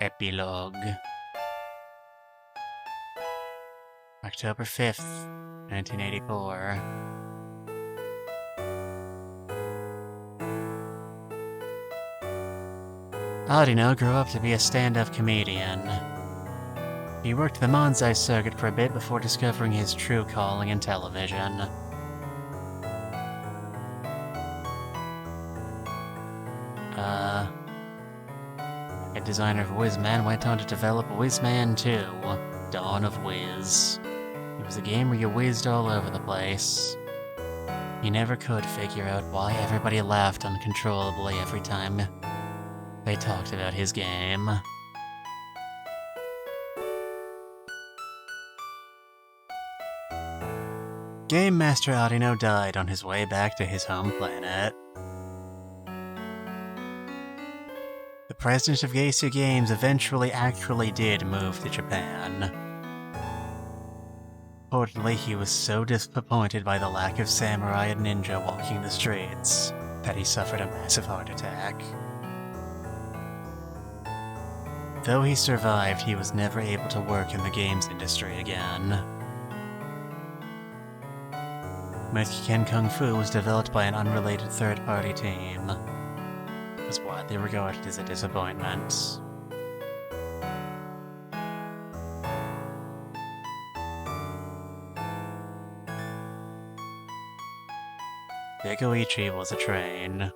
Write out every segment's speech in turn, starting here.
Epilogue. October 5th, 1984. Audino grew up to be a stand-up comedian. He worked the Manzai circuit for a bit before discovering his true calling in television. Head designer of Whizman went on to develop Whizman 2, Dawn of Whiz. It was a game where you whizzed all over the place. He never could figure out why everybody laughed uncontrollably every time they talked about his game. Game Master Audino died on his way back to his home planet. The president of Geissu Games eventually actually did move to Japan. Reportedly, he was so disappointed by the lack of samurai and ninja walking the streets that he suffered a massive heart attack. Though he survived, he was never able to work in the games industry again. Mexican Kung Fu was developed by an unrelated third-party team. It was widely regarded as a disappointment. Degoichi was a train.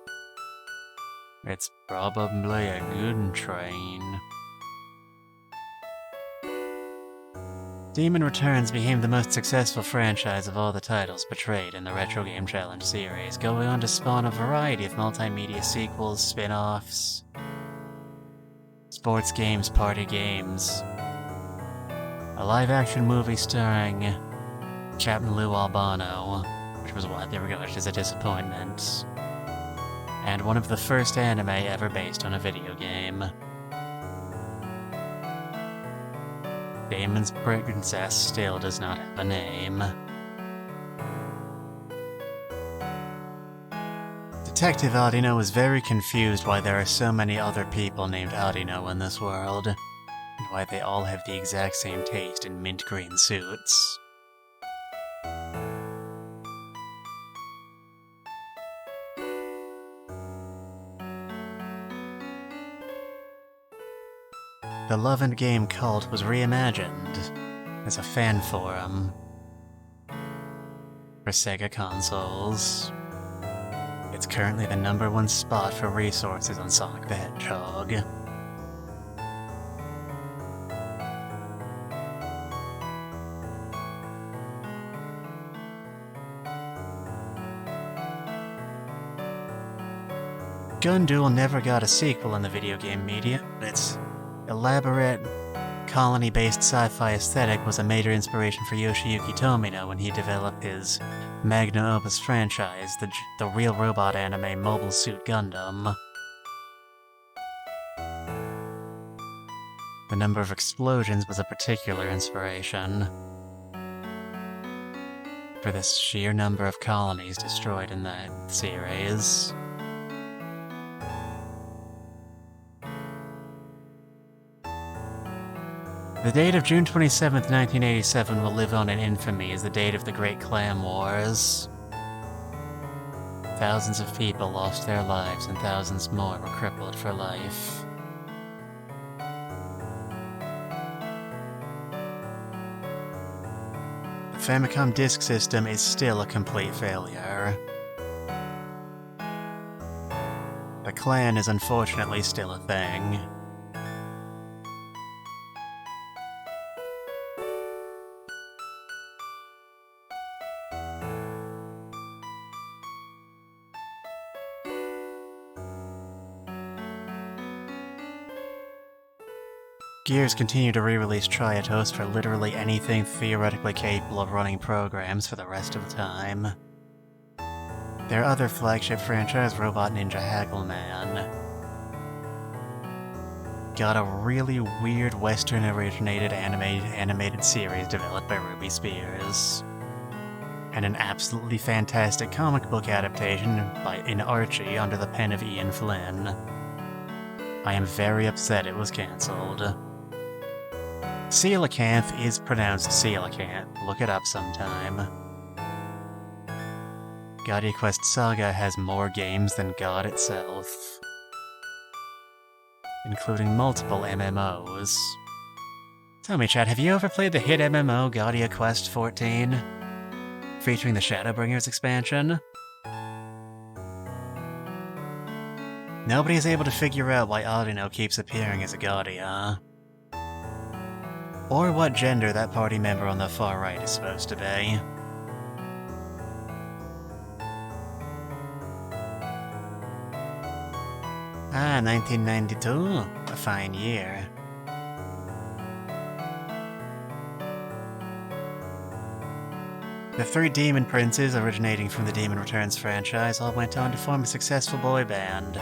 It's probably a good train. Demon Returns became the most successful franchise of all the titles portrayed in the Retro Game Challenge series, going on to spawn a variety of multimedia sequels, spin-offs, sports games, party games, a live-action movie starring Captain Lou Albano, which was widely regarded as a disappointment, and one of the first anime ever based on a video game. Damon's princess still does not have a name. Detective Audino is very confused why there are so many other people named Audino in this world, and why they all have the exact same taste in mint green suits. The Love and Game cult was reimagined as a fan forum for Sega consoles. It's currently the #1 spot for resources on Sonic the Hedgehog. Gun Duel never got a sequel in the video game media, but its elaborate, colony-based sci-fi aesthetic was a major inspiration for Yoshiyuki Tomino when he developed his magnum opus franchise, the real robot anime Mobile Suit Gundam. The number of explosions was a particular inspiration for the sheer number of colonies destroyed in that series. The date of June 27th, 1987 will live on in infamy as the date of the Great Clan Wars. Thousands of people lost their lives and thousands more were crippled for life. The Famicom Disk System is still a complete failure. The clan is unfortunately still a thing. Gears continue to re-release Triatos for literally anything theoretically capable of running programs for the rest of the time. Their other flagship franchise, Robot Ninja Haggleman, got a really weird Western-originated animated series developed by Ruby Spears, and an absolutely fantastic comic book adaptation in Archie under the pen of Ian Flynn. I am very upset it was cancelled. Coelacanth is pronounced Coelacanth. Look it up sometime. Gaudia Quest Saga has more games than God itself, including multiple MMOs. Tell me, chat, have you ever played the hit MMO Gaudia Quest 14? Featuring the Shadowbringers expansion? Nobody is able to figure out why Audino keeps appearing as a Gaudia. Or what gender that party member on the far right is supposed to be. 1992? A fine year. The three Demon Princes, originating from the Demon Returns franchise, all went on to form a successful boy band.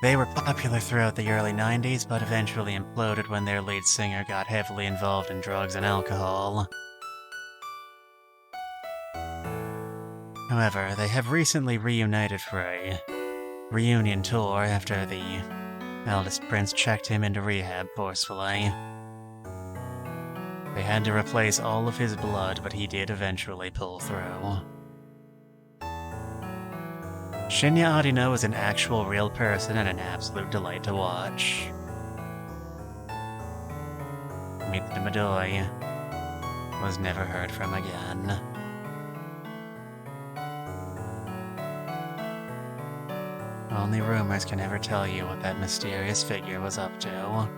They were popular throughout the early 90s, but eventually imploded when their lead singer got heavily involved in drugs and alcohol. However, they have recently reunited for a reunion tour after the eldest prince checked him into rehab forcefully. They had to replace all of his blood, but he did eventually pull through. Shinya Audino is an actual real person and an absolute delight to watch. Mitsuda Midoi was never heard from again. Only rumors can ever tell you what that mysterious figure was up to.